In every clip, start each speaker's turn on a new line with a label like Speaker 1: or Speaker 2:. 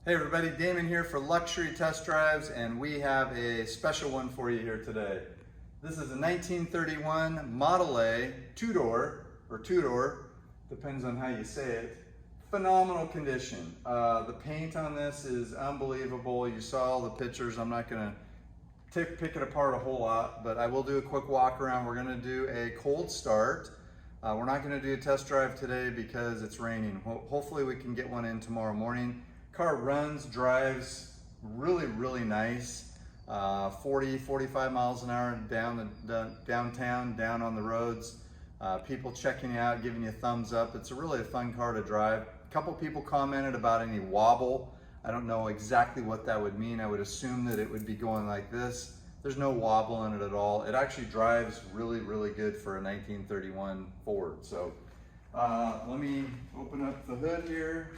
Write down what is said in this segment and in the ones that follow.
Speaker 1: Hey everybody, Damon here for Luxury Test Drives, and we have a special one for you here today. This is a 1931 Model A two-door, or two-door, depends on how you say it. Phenomenal condition. The paint on this is unbelievable. You saw all the pictures. I'm not going to pick it apart a whole lot, but I will do a quick walk around. We're going to do a cold start. We're not going to do a test drive today because it's raining. Hopefully we can get one in tomorrow morning. Car runs, drives really nice. 45 miles an hour downtown, down on the roads. People checking you out, giving you thumbs up. It's really a fun car to drive. A couple people commented about any wobble. I don't know exactly what that would mean. I would assume that it would be going like this. There's no wobble in it at all. It actually drives really good for a 1931 Ford. So let me open up the hood here.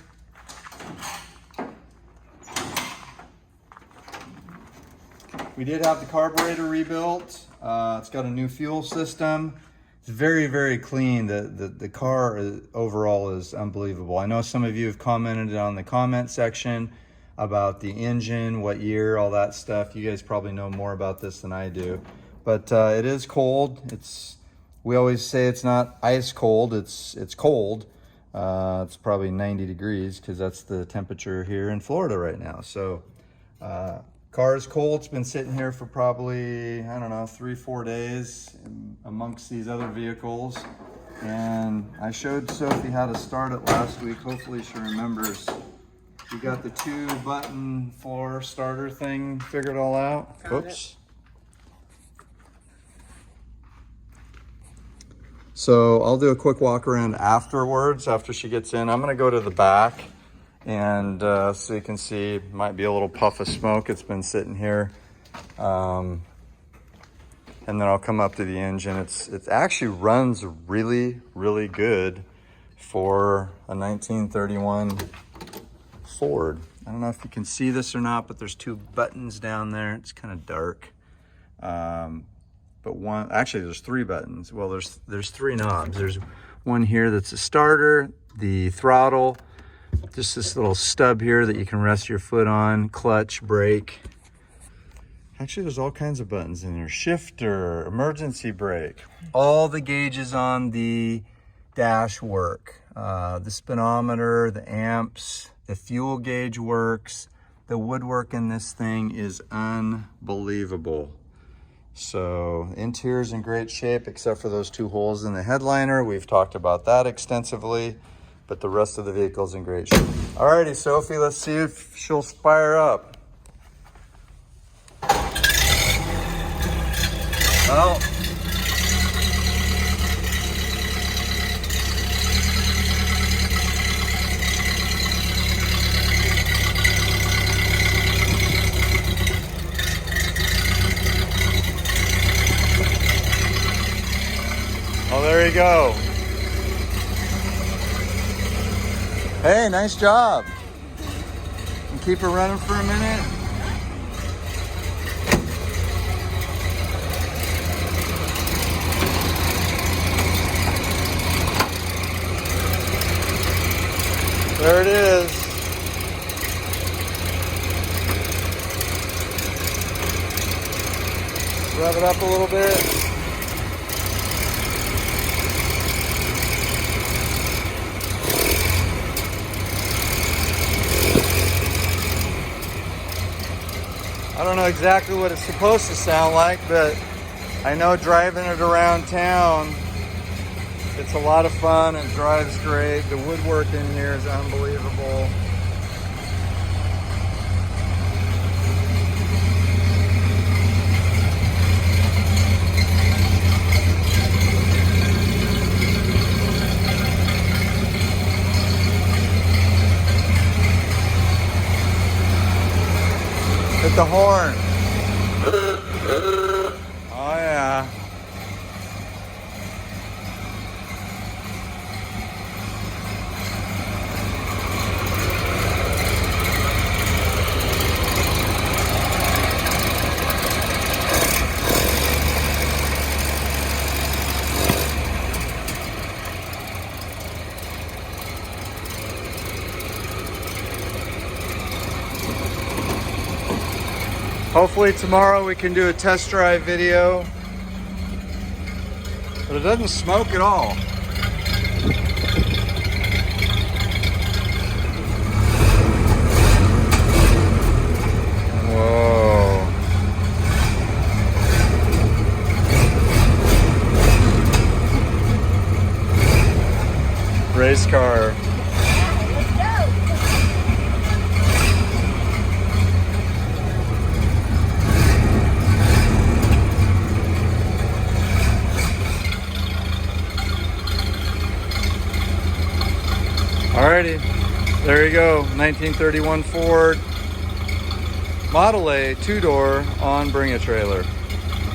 Speaker 1: We did have the carburetor rebuilt. It's got a new fuel system. It's very clean. The car overall is unbelievable. I know some of you have commented on the comment section about the engine, what year, all that stuff. You guys probably know more about this than I do. But it is cold. We always say it's not ice cold, it's cold. It's probably 90 degrees because that's the temperature here in Florida right now. So car is cold. It's been sitting here for probably, I don't know, 3-4 days amongst these other vehicles. And I showed Sophie how to start it last week. Hopefully she remembers. We got the 2-button floor starter thing figured all out. Oops. So I'll do a quick walk around afterwards, after she gets in. I'm gonna go to the back and so you can see, might be a little puff of smoke. It's been sitting here. And then I'll come up to the engine. It actually runs really good for a 1931 Ford. I don't know if you can see this or not, but there's 2 buttons down there. It's kind of dark. But actually there's 3 buttons. Well, there's 3 knobs. There's one here that's a starter, the throttle, just this little stub here that you can rest your foot on, clutch, brake. Actually, there's all kinds of buttons in there. Shifter, emergency brake. All the gauges on the dash work. The speedometer, the amps, the fuel gauge works. The woodwork in this thing is unbelievable. So interior's in great shape except for those 2 holes in the headliner. We've talked about that extensively, but the rest of the vehicle's in great shape. Alrighty, Sophie, let's see if she'll fire up. Well, oh, there you go. Hey, nice job. And keep her running for a minute. There it is. Rev it up a little bit. I don't know exactly what it's supposed to sound like, but I know driving it around town, it's a lot of fun and drives great. The woodwork in here is unbelievable. Hit the horn. Oh yeah. Hopefully tomorrow we can do a test drive video. But it doesn't smoke at all. Whoa. Race car. Alrighty, there you go, 1931 Ford Model A two-door on Bring a Trailer.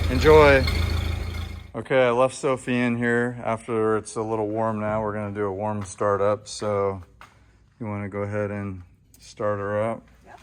Speaker 1: Enjoy. Okay, I left Sophie in here after it's a little warm now. We're gonna do a warm start up, so you wanna go ahead and start her up?
Speaker 2: Yep.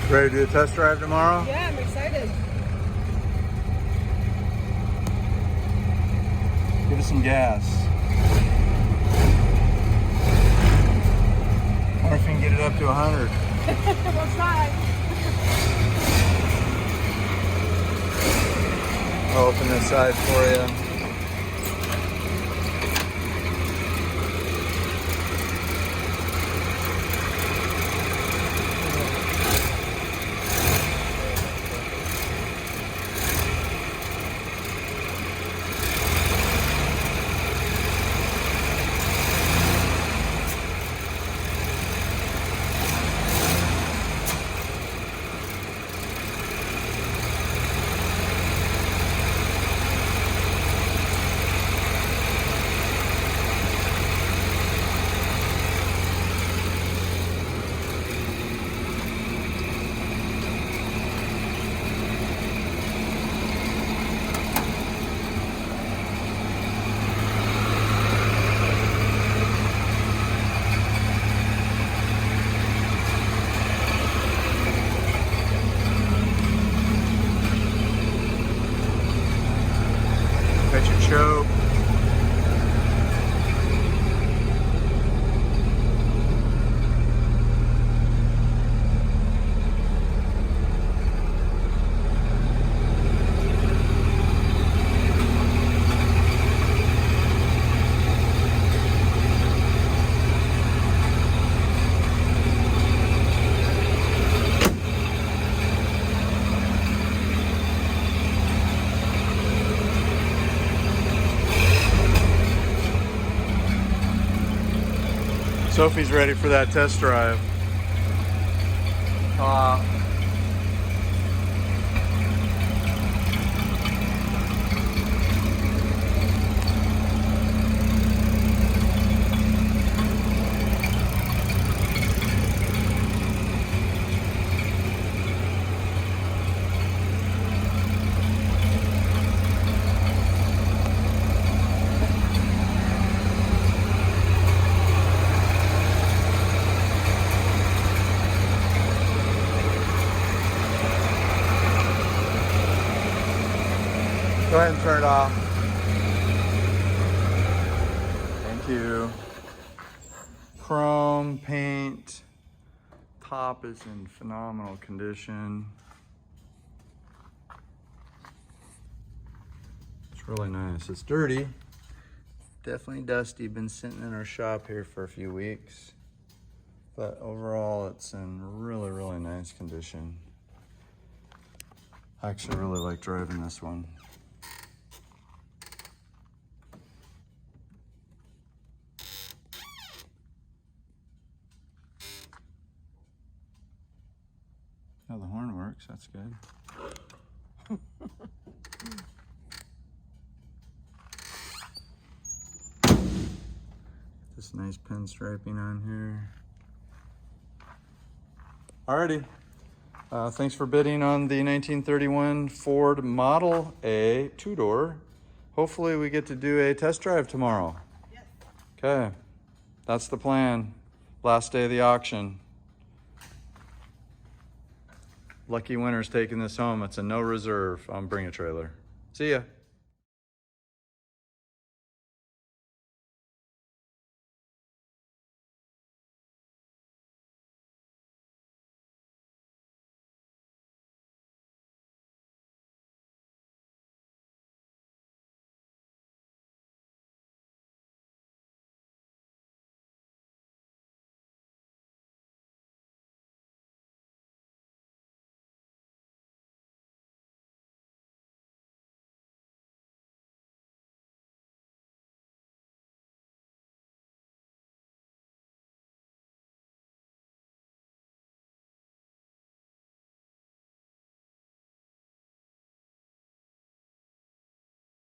Speaker 1: Ready to do a test drive tomorrow?
Speaker 2: Yeah, I'm excited.
Speaker 1: Give us some gas. I wonder if we can get it up to 100.
Speaker 2: We'll try.
Speaker 1: I'll open this side for you. Got your choke. Sophie's ready for that test drive. Go ahead and turn it off. Thank you. Chrome paint. Top is in phenomenal condition. It's really nice. It's dirty. Definitely dusty. Been sitting in our shop here for a few weeks. But overall, it's in really, really nice condition. I actually really like driving this one. Oh, the horn works, that's good. This nice pinstriping on here. Alrighty. Thanks for bidding on the 1931 Ford Model A two-door. Hopefully we get to do a test drive tomorrow.
Speaker 2: Yes.
Speaker 1: Okay, that's the plan. Last day of the auction. Lucky winner's taking this home. It's a no reserve on Bring a Trailer. See ya.